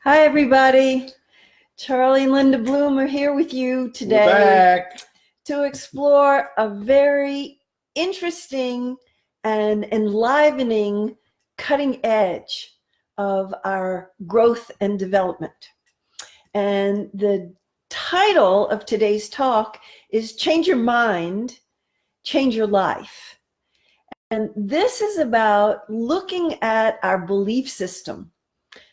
Hi, everybody. Charlie and Linda Bloom are here with you today We're back. to explore a very interesting and enlivening cutting edge of our growth and development. And the title of today's talk is Change Your Mind, Change Your Life. And this is about looking at our belief system,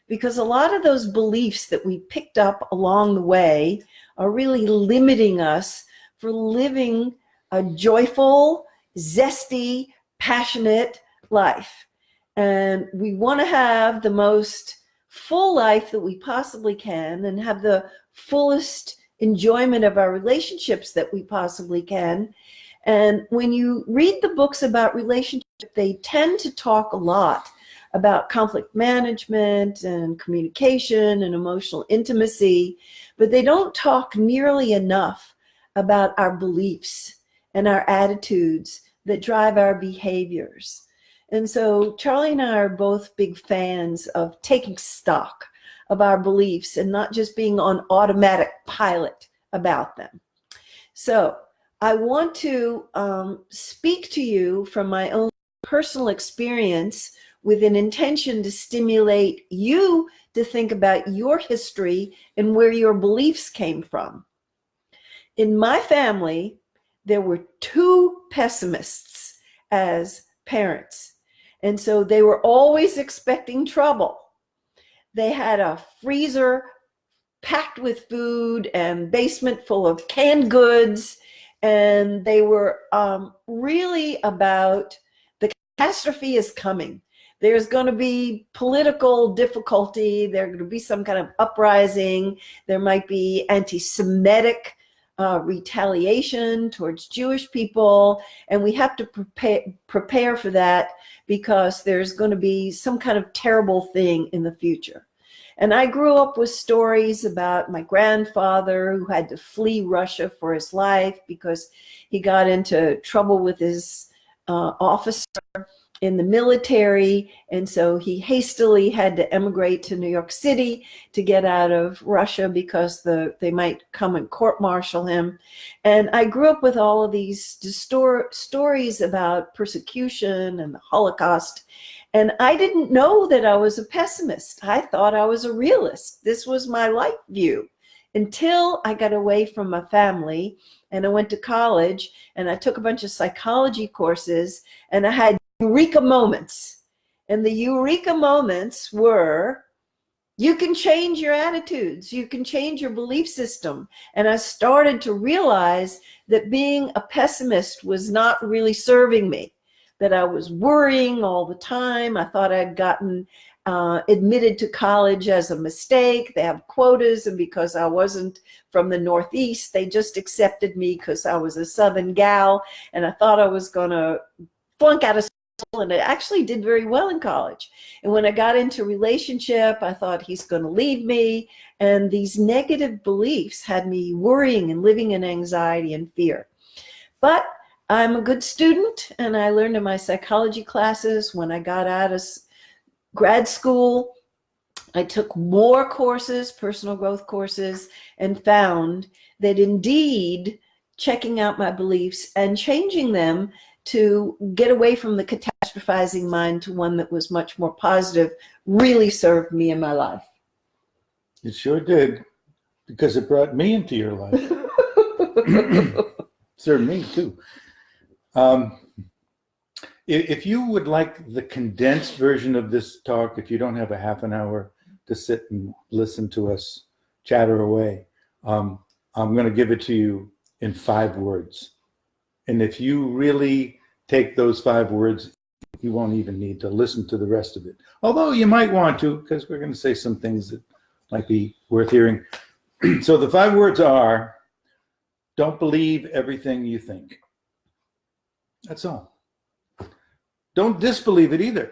because a lot of those beliefs that we picked up along the way are really limiting us for living a joyful, zesty, passionate life. And we want to have the most full life that we possibly can and have the fullest enjoyment of our relationships that we possibly can. And when you read the books about relationships, they tend to talk a lot about conflict management and communication and emotional intimacy, but they don't talk nearly enough about our beliefs and our attitudes that drive our behaviors. And so Charlie and I are both big fans of taking stock of our beliefs and not just being on automatic pilot about them. So I want to speak to you from my own personal experience with an intention to stimulate you to think about your history and where your beliefs came from. In my family, there were two pessimists as parents, and so they were always expecting trouble. They had a freezer packed with food and basement full of canned goods, and they were really about the catastrophe is coming. There's going to be political difficulty. There's going to be some kind of uprising. There might be anti-Semitic retaliation towards Jewish people. And we have to prepare for that because there's going to be some kind of terrible thing in the future. And I grew up with stories about my grandfather who had to flee Russia for his life because he got into trouble with his officer in the military, and so he hastily had to emigrate to New York City to get out of Russia because they might come and court-martial him. And I grew up with all of these stories about persecution and the Holocaust, and I didn't know that I was a pessimist. I thought I was a realist. This was my life view until I got away from my family and I went to college and I took a bunch of psychology courses and I had eureka moments. And the eureka moments were, you can change your attitudes, you can change your belief system. And I started to realize that being a pessimist was not really serving me, that I was worrying all the time. I thought I'd gotten admitted to college as a mistake. They have quotas, and because I wasn't from the Northeast, they just accepted me because I was a Southern gal, and I thought I was going to flunk out of school, and I actually did very well in college. And when I got into relationship, I thought he's going to leave me, and these negative beliefs had me worrying and living in anxiety and fear. But I'm a good student, and I learned in my psychology classes. When I got out of grad school, I took more courses, personal growth courses, and found that indeed checking out my beliefs and changing them to get away from the catastrophizing mind to one that was much more positive really served me in my life. It sure did, because it brought me into your life. Served me too. If you would like the condensed version of this talk, if you don't have a half an hour to sit and listen to us chatter away, I'm going to give it to you in 5 words. And if you really take those 5 words, you won't even need to listen to the rest of it. Although you might want to, because we're going to say some things that might be worth hearing. So the 5 words are, don't believe everything you think. That's all. Don't disbelieve it either.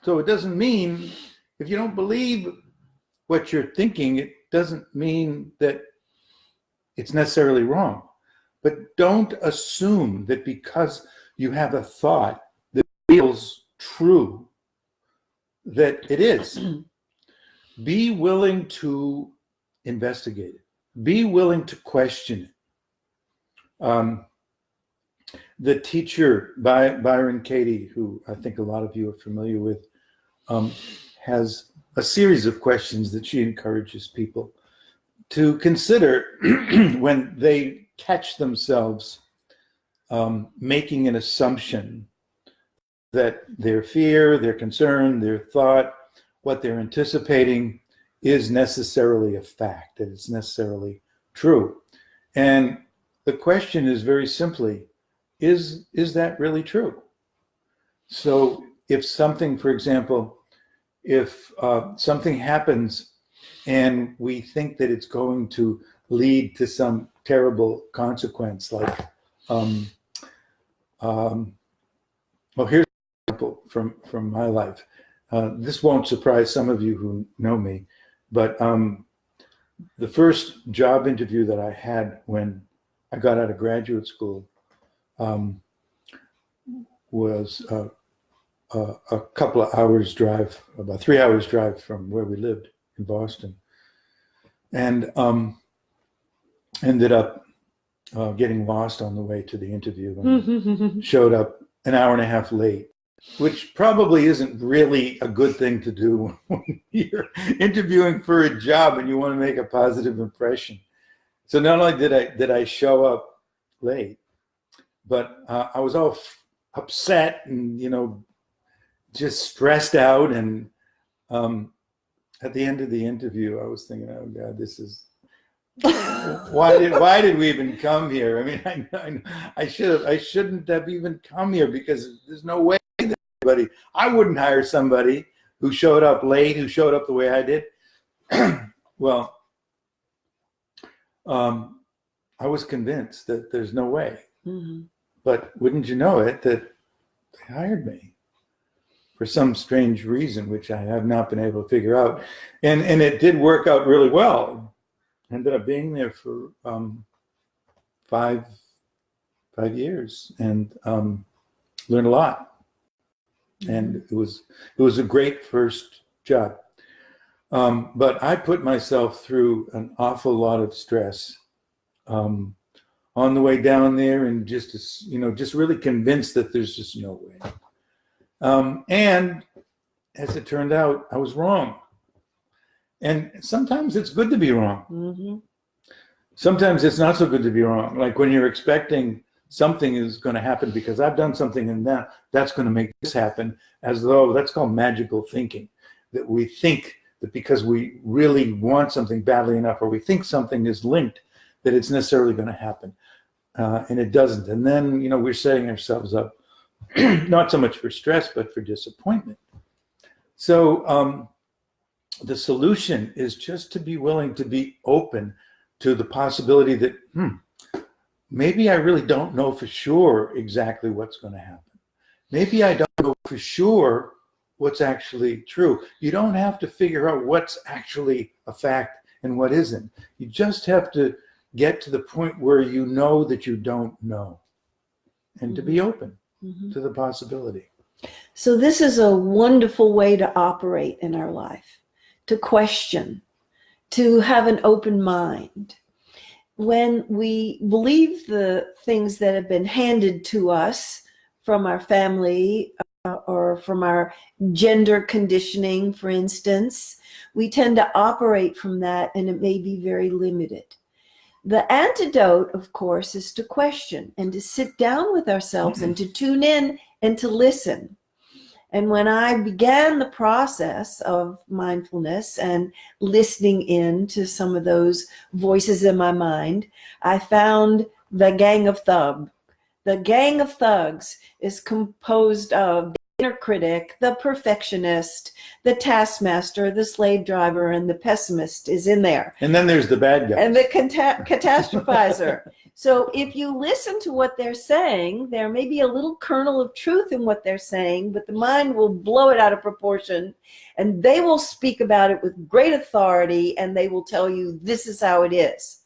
So it doesn't mean, if you don't believe what you're thinking, it doesn't mean that it's necessarily wrong. But don't assume that because you have a thought that feels true, that it is. be willing to investigate it. Be willing to question it. The teacher, Byron Katie, who I think a lot of you are familiar with, has a series of questions that she encourages people to consider when they catch themselves making an assumption that their fear, their concern, their thought, what they're anticipating is necessarily a fact, that it's necessarily true. And the question is very simply, is that really true? So if something, for example, if something happens and we think that it's going to lead to some terrible consequence, like, well, here's an example from my life. This won't surprise some of you who know me, but the first job interview that I had when I got out of graduate school was a couple of hours drive, about 3 hours drive from where we lived in Boston, and ended up getting lost on the way to the interview and showed up an hour and a half late, which probably isn't really a good thing to do when you're interviewing for a job and you want to make a positive impression. So not only did I show up late, but I was all upset and, just stressed out. And at the end of the interview, I was thinking, oh God, this is, why did we even come here? I mean, I shouldn't have even come here, because there's no way that I wouldn't hire somebody who showed up late, who showed up the way I did. Well, I was convinced that there's no way. Mm-hmm. But wouldn't you know it, that they hired me for some strange reason, which I have not been able to figure out. And it did work out really well. Ended up being there for 5 years and learned a lot. And it was a great first job. But I put myself through an awful lot of stress on the way down there, and just really convinced that there's just no way. And as it turned out, I was wrong. And sometimes it's good to be wrong. Mm-hmm. Sometimes it's not so good to be wrong. Like when you're expecting something is going to happen because I've done something and that's going to make this happen, as though that's called magical thinking. That we think that because we really want something badly enough, or we think something is linked, that it's necessarily going to happen. And it doesn't. And then, we're setting ourselves up not so much for stress, but for disappointment. So the solution is just to be willing to be open to the possibility that, maybe I really don't know for sure exactly what's going to happen. Maybe I don't know for sure what's actually true. You don't have to figure out what's actually a fact and what isn't. You just have to get to the point where you know that you don't know, and to be open to the possibility. So this is a wonderful way to operate in our life, to question, to have an open mind. When we believe the things that have been handed to us from our family or from our gender conditioning, for instance, we tend to operate from that, and it may be very limited. The antidote, of course, is to question and to sit down with ourselves and to tune in and to listen. And when I began the process of mindfulness and listening in to some of those voices in my mind, I found the gang of thugs. The gang of thugs is composed of the inner critic, the perfectionist, the taskmaster, the slave driver, and the pessimist is in there. And then there's the bad guy. And the catastrophizer. So if you listen to what they're saying, there may be a little kernel of truth in what they're saying, but the mind will blow it out of proportion, and they will speak about it with great authority, and they will tell you this is how it is.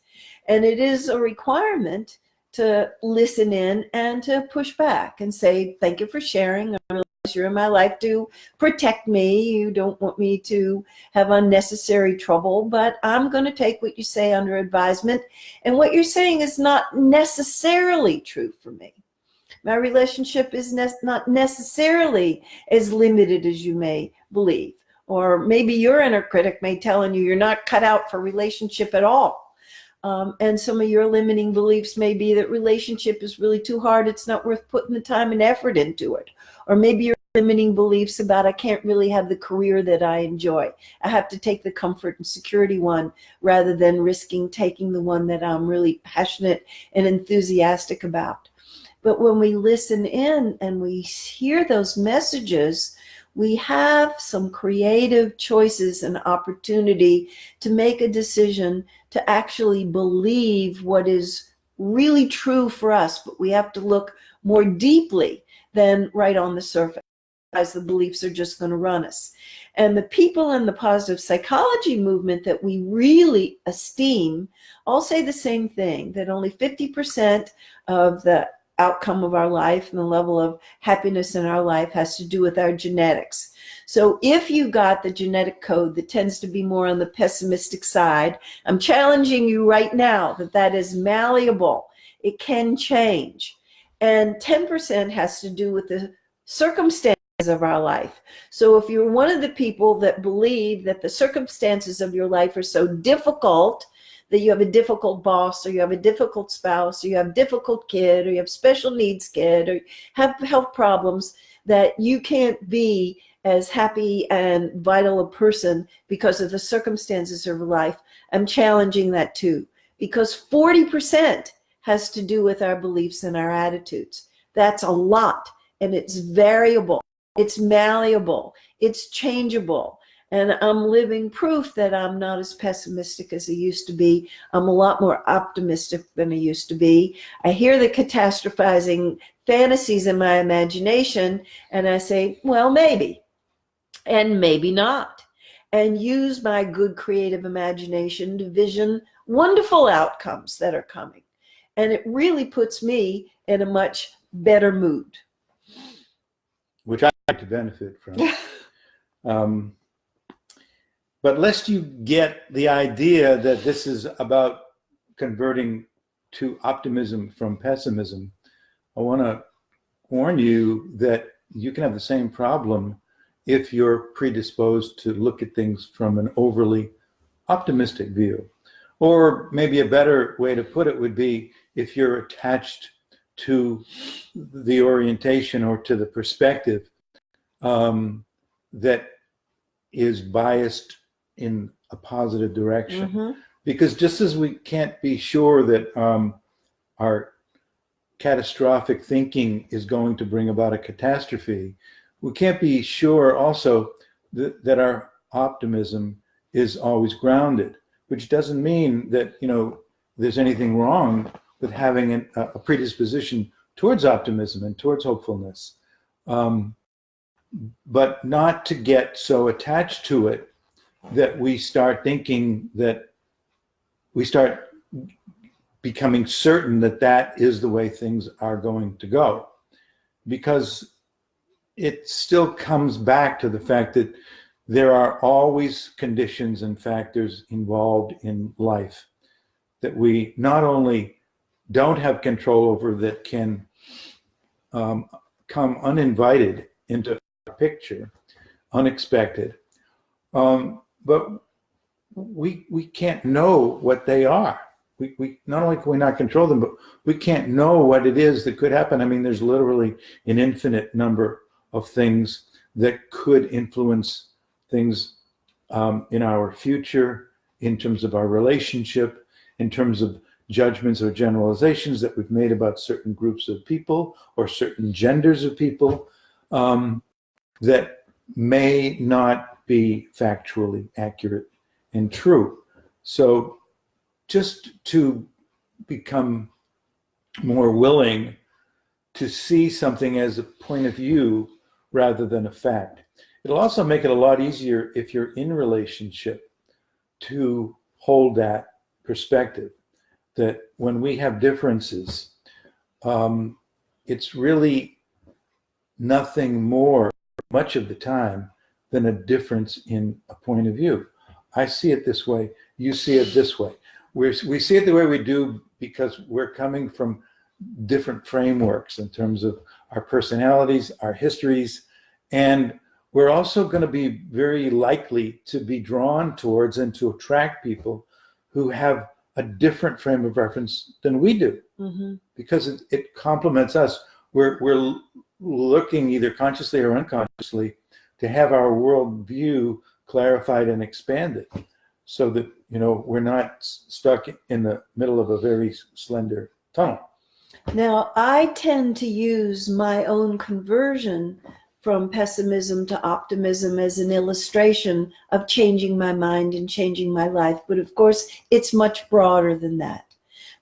And it is a requirement to listen in and to push back and say, thank you for sharing. I really you're in my life to protect me. You don't want me to have unnecessary trouble, but I'm going to take what you say under advisement. And what you're saying is not necessarily true for me. My relationship is not necessarily as limited as you may believe. Or maybe your inner critic may telling you you're not cut out for relationship at all. And some of your limiting beliefs may be that relationship is really too hard. It's not worth putting the time and effort into it. Or maybe your limiting beliefs about I can't really have the career that I enjoy. I have to take the comfort and security one rather than risking taking the one that I'm really passionate and enthusiastic about. But when we listen in and we hear those messages, we have some creative choices and opportunity to make a decision to actually believe what is really true for us. But we have to look more deeply than right on the surface, as the beliefs are just going to run us. And the people in the positive psychology movement that we really esteem all say the same thing, that only 50% of the outcome of our life and the level of happiness in our life has to do with our genetics. So if you got the genetic code that tends to be more on the pessimistic side, I'm challenging you right now that is malleable. It can change. And 10% has to do with the circumstances of our life. So if you're one of the people that believe that the circumstances of your life are so difficult, that you have a difficult boss, or you have a difficult spouse, or you have a difficult kid, or you have special needs kid, or have health problems, that you can't be as happy and vital a person because of the circumstances of life, I'm challenging that too. Because 40% has to do with our beliefs and our attitudes. That's a lot, and it's variable, it's malleable, it's changeable. And I'm living proof that I'm not as pessimistic as I used to be. I'm a lot more optimistic than I used to be. I hear the catastrophizing fantasies in my imagination, and I say, well, maybe, and maybe not. And use my good creative imagination to vision wonderful outcomes that are coming. And it really puts me in a much better mood. Which I like to benefit from. But lest you get the idea that this is about converting to optimism from pessimism, I want to warn you that you can have the same problem if you're predisposed to look at things from an overly optimistic view. Or maybe a better way to put it would be if you're attached to the orientation or to the perspective that is biased in a positive direction. Mm-hmm. Because just as we can't be sure that our catastrophic thinking is going to bring about a catastrophe, we can't be sure also that our optimism is always grounded, which doesn't mean that, you know, there's anything wrong with having a predisposition towards optimism and towards hopefulness, but not to get so attached to it that we start thinking that we start becoming certain that that is the way things are going to go. Because it still comes back to the fact that there are always conditions and factors involved in life that we not only don't have control over, that can come uninvited into our picture, unexpected, but we can't know what they are. We not only can we not control them, but we can't know what it is that could happen. I mean, there's literally an infinite number of things that could influence things in our future, in terms of our relationship, in terms of judgments or generalizations that we've made about certain groups of people or certain genders of people that may not be factually accurate and true. So just to become more willing to see something as a point of view rather than a fact. It'll also make it a lot easier if you're in a relationship to hold that perspective, that when we have differences, it's really nothing more much of the time than a difference in a point of view. I see it this way. You see it this way. We see it the way we do because we're coming from different frameworks in terms of our personalities, our histories, and we're also going to be very likely to be drawn towards and to attract people who have a different frame of reference than we do, because it complements us. We're looking either consciously or unconsciously to have our worldview clarified and expanded, so that we're not stuck in the middle of a very slender tunnel. Now, I tend to use my own conversion from pessimism to optimism as an illustration of changing my mind and changing my life. But of course, it's much broader than that.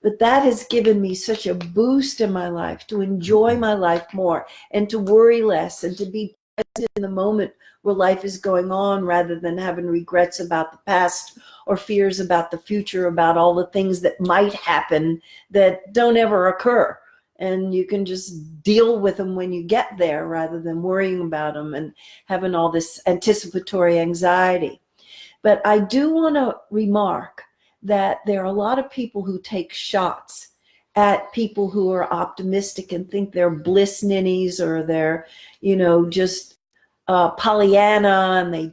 But that has given me such a boost in my life to enjoy my life more and to worry less and to be present in the moment where life is going on, rather than having regrets about the past or fears about the future, about all the things that might happen that don't ever occur. And you can just deal with them when you get there, rather than worrying about them and having all this anticipatory anxiety. But I do want to remark that there are a lot of people who take shots at people who are optimistic and think they're bliss ninnies, or they're, just Pollyanna, and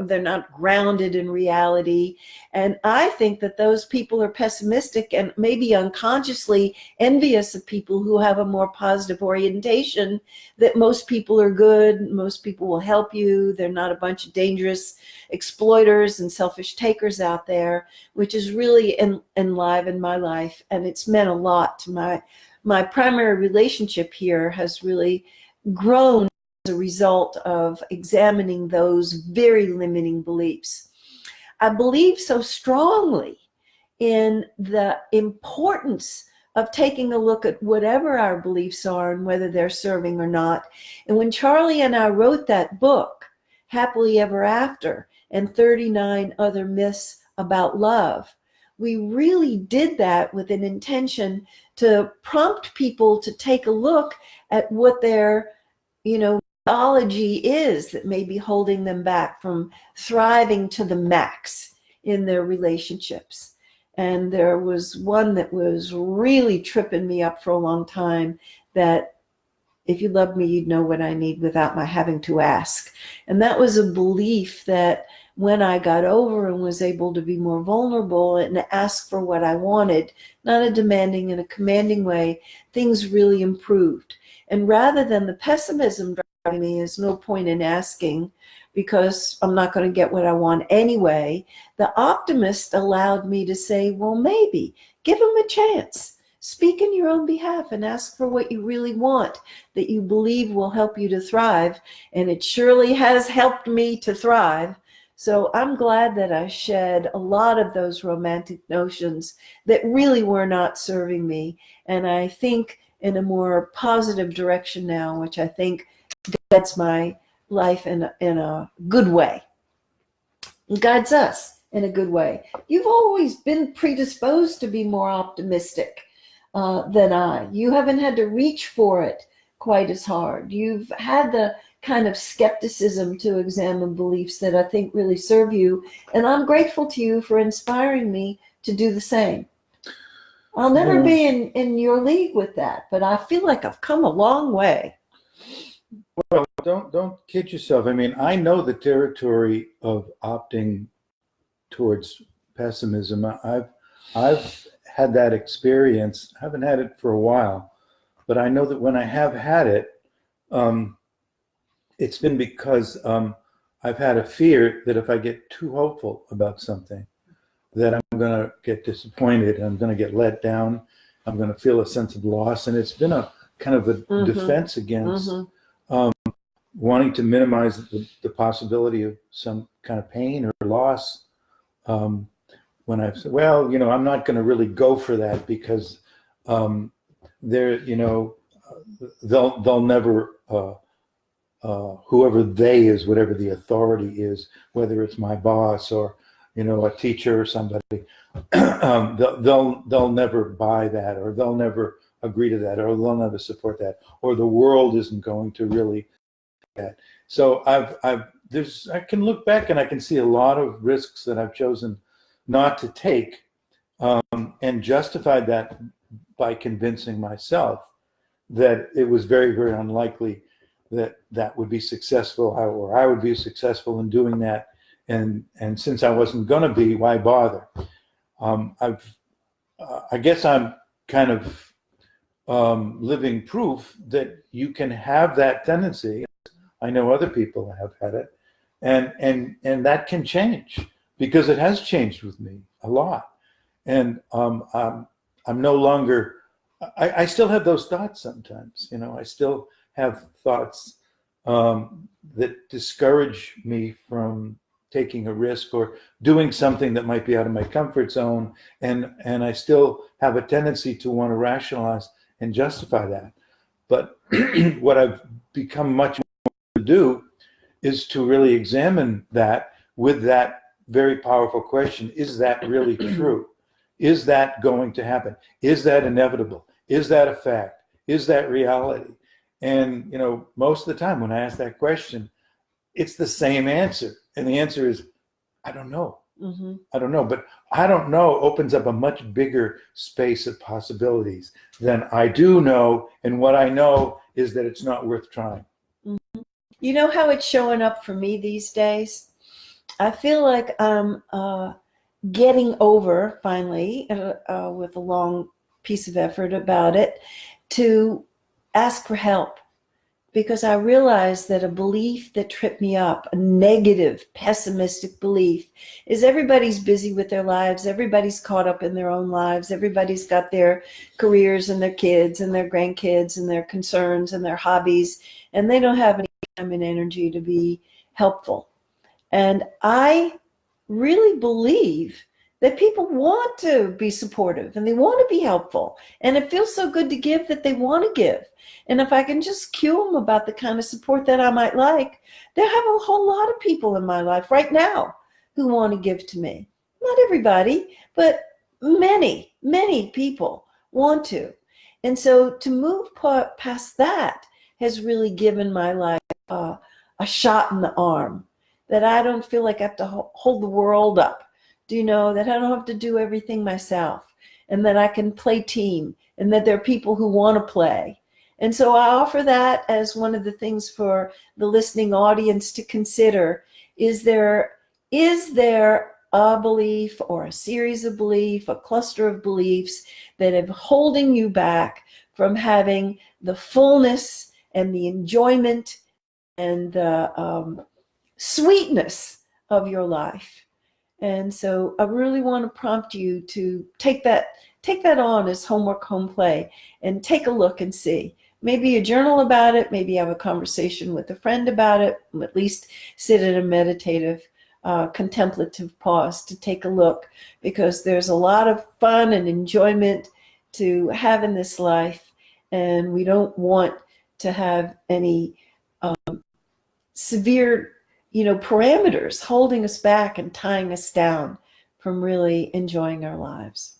they're not grounded in reality. And I think that those people are pessimistic and maybe unconsciously envious of people who have a more positive orientation, that most people are good, most people will help you, they're not a bunch of dangerous exploiters and selfish takers out there, which is really enlivened my life. And it's meant a lot to my primary relationship here has really grown as a result of examining those very limiting beliefs. I believe so strongly in the importance of taking a look at whatever our beliefs are and whether they're serving or not. And when Charlie and I wrote that book, Happily Ever After, and 39 Other Myths About Love, we really did that with an intention to prompt people to take a look at what their, mythology is that may be holding them back from thriving to the max in their relationships. And there was one that was really tripping me up for a long time, that if you loved me, you'd know what I need without my having to ask. And that was a belief that when I got over and was able to be more vulnerable and ask for what I wanted, not a demanding and a commanding way, things really improved. And rather than the pessimism driving me, is no point in asking because I'm not going to get what I want anyway, the optimist allowed me to say, well, maybe, give them a chance. Speak in your own behalf and ask for what you really want, that you believe will help you to thrive. And it surely has helped me to thrive. So I'm glad that I shed a lot of those romantic notions that really were not serving me. And I think in a more positive direction now, which I think guides my life in a good way. It guides us in a good way. You've always been predisposed to be more optimistic than I. You haven't had to reach for it quite as hard. You've had the kind of skepticism to examine beliefs that I think really serve you. And I'm grateful to you for inspiring me to do the same. I'll never be in your league with that, but I feel like I've come a long way. Well, don't kid yourself. I mean, I know the territory of opting towards pessimism. I've had that experience. I haven't had it for a while, but I know that when I have had it, it's been because I've had a fear that if I get too hopeful about something, that I'm going to get disappointed, I'm going to get let down, I'm going to feel a sense of loss. And it's been a kind of a defense against wanting to minimize the possibility of some kind of pain or loss. When I've said, well, I'm not going to really go for that because they're, they'll never, whoever they is, whatever the authority is, whether it's my boss or, a teacher or somebody, they'll never buy that, or they'll never agree to that, or they'll never support that, or the world isn't going to really that. So I can look back and I can see a lot of risks that I've chosen not to take, and justified that by convincing myself that it was very, very unlikely that that would be successful, or I would be successful in doing that. And since I wasn't going to be, why bother? I guess I'm kind of living proof that you can have that tendency. I know other people have had it, and that can change, because it has changed with me a lot. And I'm no longer. I still have those thoughts sometimes. I still have thoughts that discourage me from taking a risk or doing something that might be out of my comfort zone, and I still have a tendency to want to rationalize and justify that. But what I've become much more to do is to really examine that with that very powerful question: is that really true? Is that going to happen? Is that inevitable? Is that a fact? Is that reality? And most of the time when I ask that question, it's the same answer. And the answer is, I don't know. Mm-hmm. I don't know. But I don't know opens up a much bigger space of possibilities than I do know. And what I know is that it's not worth trying. Mm-hmm. You know how it's showing up for me these days? I feel like I'm getting over, finally, with a long piece of effort about it, to ask for help. Because I realized that a belief that tripped me up, a negative, pessimistic belief, is everybody's busy with their lives. Everybody's caught up in their own lives. Everybody's got their careers and their kids and their grandkids and their concerns and their hobbies, and they don't have any time and energy to be helpful. And I really believe that people want to be supportive and they want to be helpful. And it feels so good to give that they want to give. And if I can just cue them about the kind of support that I might like, there have a whole lot of people in my life right now who want to give to me. Not everybody, but many, many people want to. And so to move past that has really given my life a shot in the arm, that I don't feel like I have to hold the world up. Do you know that I don't have to do everything myself, and that I can play team, and that there are people who want to play. And so I offer that as one of the things for the listening audience to consider. Is there a belief or a series of beliefs, a cluster of beliefs that are holding you back from having the fullness and the enjoyment and the sweetness of your life? And so I really want to prompt you to take that on as homework, home play, and take a look and see. Maybe you journal about it, maybe have a conversation with a friend about it, at least sit in a meditative, contemplative pause to take a look, because there's a lot of fun and enjoyment to have in this life, and we don't want to have any severe parameters holding us back and tying us down from really enjoying our lives.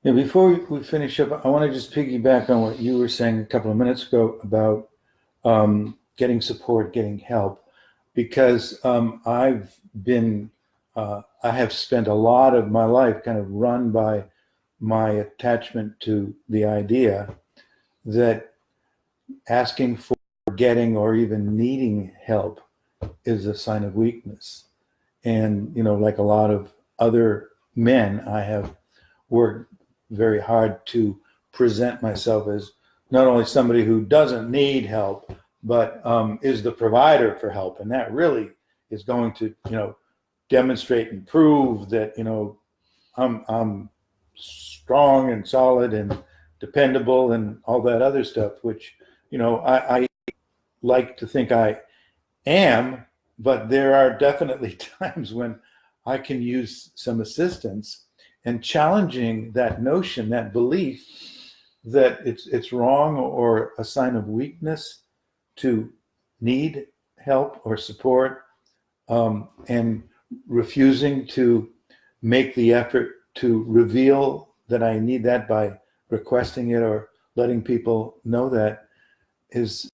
Yeah, before we finish up, I want to just piggyback on what you were saying a couple of minutes ago about getting support, getting help, because I have spent a lot of my life kind of run by my attachment to the idea that asking for, getting, or even needing help is a sign of weakness. And like a lot of other men, I have worked very hard to present myself as not only somebody who doesn't need help, but is the provider for help. And that really is going to demonstrate and prove that I'm strong and solid and dependable and all that other stuff, which I like to think I am, but there are definitely times when I can use some assistance, and challenging that notion, that belief that it's wrong or a sign of weakness to need help or support, and refusing to make the effort to reveal that I need that by requesting it or letting people know that is